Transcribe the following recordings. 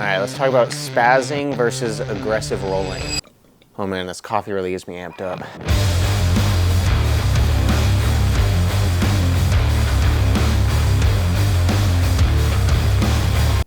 right, let's talk about spazzing versus aggressive rolling. Oh man, this coffee really gets me amped up.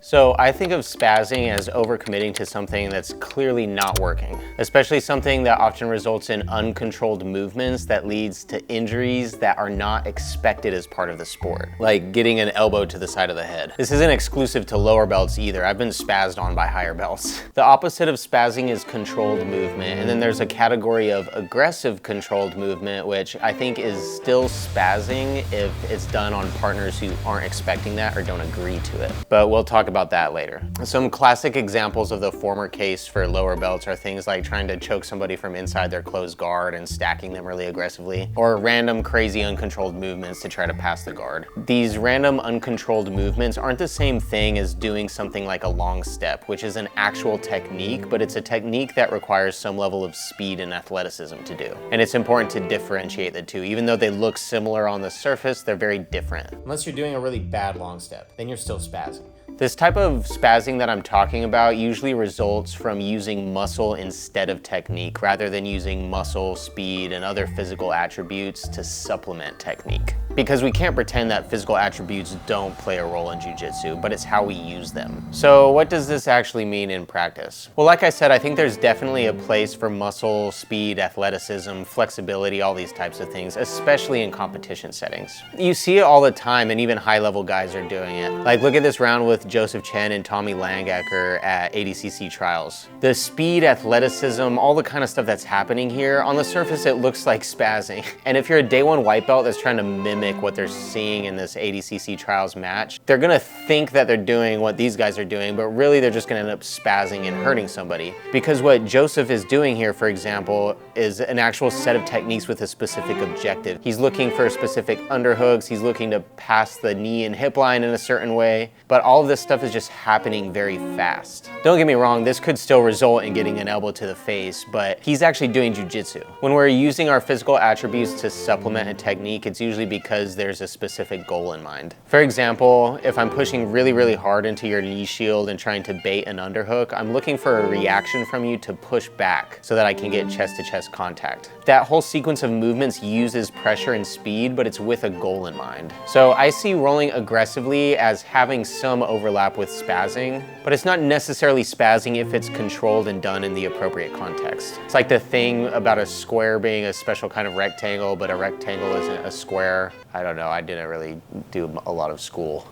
So I think of spazzing as overcommitting to something that's clearly not working, especially something that often results in uncontrolled movements that leads to injuries that are not expected as part of the sport, like getting an elbow to the side of the head. This isn't exclusive to lower belts either. I've been spazzed on by higher belts. The opposite of spazzing is controlled movement, and then there's a category of aggressive controlled movement, which I think is still spazzing if it's done on partners who aren't expecting that or don't agree to it. But we'll talk about that later. Some classic examples of the former case for lower belts are things like trying to choke somebody from inside their closed guard and stacking them really aggressively, or random crazy uncontrolled movements to try to pass the guard. These random uncontrolled movements aren't the same thing as doing something like a long step, which is an actual technique, but it's a technique that requires some level of speed and athleticism to do. And it's important to differentiate the two. Even though they look similar on the surface, they're very different. Unless you're doing a really bad long step, then you're still spazzing. This type of spazzing that I'm talking about usually results from using muscle instead of technique, rather than using muscle, speed, and other physical attributes to supplement technique. Because we can't pretend that physical attributes don't play a role in jiu-jitsu, but it's how we use them. So what does this actually mean in practice? Well, like I said, I think there's definitely a place for muscle, speed, athleticism, flexibility, all these types of things, especially in competition settings. You see it all the time, and even high-level guys are doing it. Like, look at this round with Jozef Chen and Langaker at ADCC Trials. The speed, athleticism, all the kind of stuff that's happening here, on the surface it looks like spazzing. And if you're a day one white belt that's trying to mimic what they're seeing in this ADCC Trials match, they're gonna think that they're doing what these guys are doing, but really they're just gonna end up spazzing and hurting somebody. Because what Jozef is doing here, for example, is an actual set of techniques with a specific objective. He's looking for specific underhooks, he's looking to pass the knee and hip line in a certain way, but all of this stuff is just happening very fast. Don't get me wrong, this could still result in getting an elbow to the face, but he's actually doing jiu-jitsu. When we're using our physical attributes to supplement a technique, it's usually because there's a specific goal in mind. For example, if I'm pushing really, really hard into your knee shield and trying to bait an underhook, I'm looking for a reaction from you to push back so that I can get chest-to-chest contact. That whole sequence of movements uses pressure and speed, but it's with a goal in mind. So I see rolling aggressively as having some overlap with spazzing, but it's not necessarily spazzing if it's controlled and done in the appropriate context. It's like the thing about a square being a special kind of rectangle, but a rectangle isn't a square. I don't know, I didn't really do a lot of school.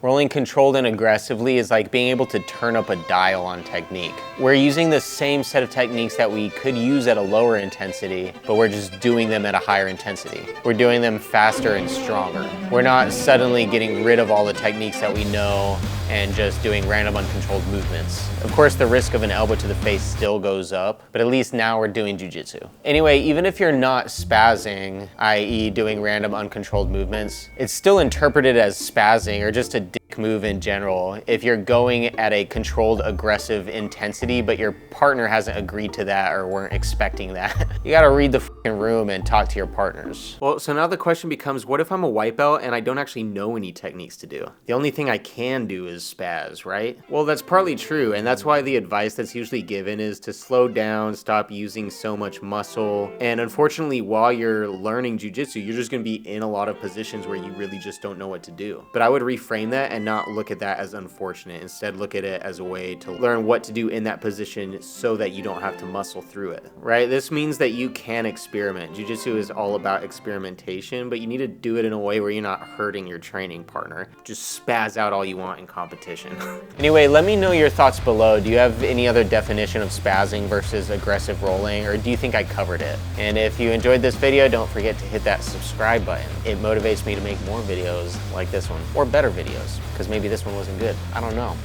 Rolling controlled and aggressively is like being able to turn up a dial on technique. We're using the same set of techniques that we could use at a lower intensity, but we're just doing them at a higher intensity. We're doing them faster and stronger. We're not suddenly getting rid of all the techniques that we know and just doing random uncontrolled movements. Of course, the risk of an elbow to the face still goes up, but at least now we're doing jiu-jitsu. Anyway, even if you're not spazzing, i.e. doing random uncontrolled movements, it's still interpreted as spazzing or just a dick move in general if you're going at a controlled aggressive intensity, but your partner hasn't agreed to that or weren't expecting that. You gotta read the fucking room and talk to your partners. Well, so now the question becomes, what if I'm a white belt and I don't actually know any techniques to do? The only thing I can do is spaz, right? Well, that's partly true, and that's why the advice that's usually given is to slow down, stop using so much muscle, and unfortunately, while you're learning jiu-jitsu, you're just gonna be in a lot of positions where you really just don't know what to do. But I would reframe that and not look at that as unfortunate. Instead, look at it as a way to learn what to do in that position so that you don't have to muscle through it, right? This means that you can experiment. Jiu-jitsu is all about experimentation, but you need to do it in a way where you're not hurting your training partner. Just spaz out all you want in competition. Anyway, let me know your thoughts below. Do you have any other definition of spazzing versus aggressive rolling, or do you think I covered it? And if you enjoyed this video, don't forget to hit that subscribe button. It motivates me to make more videos like this one, or better videos, because maybe this one wasn't good. I don't know.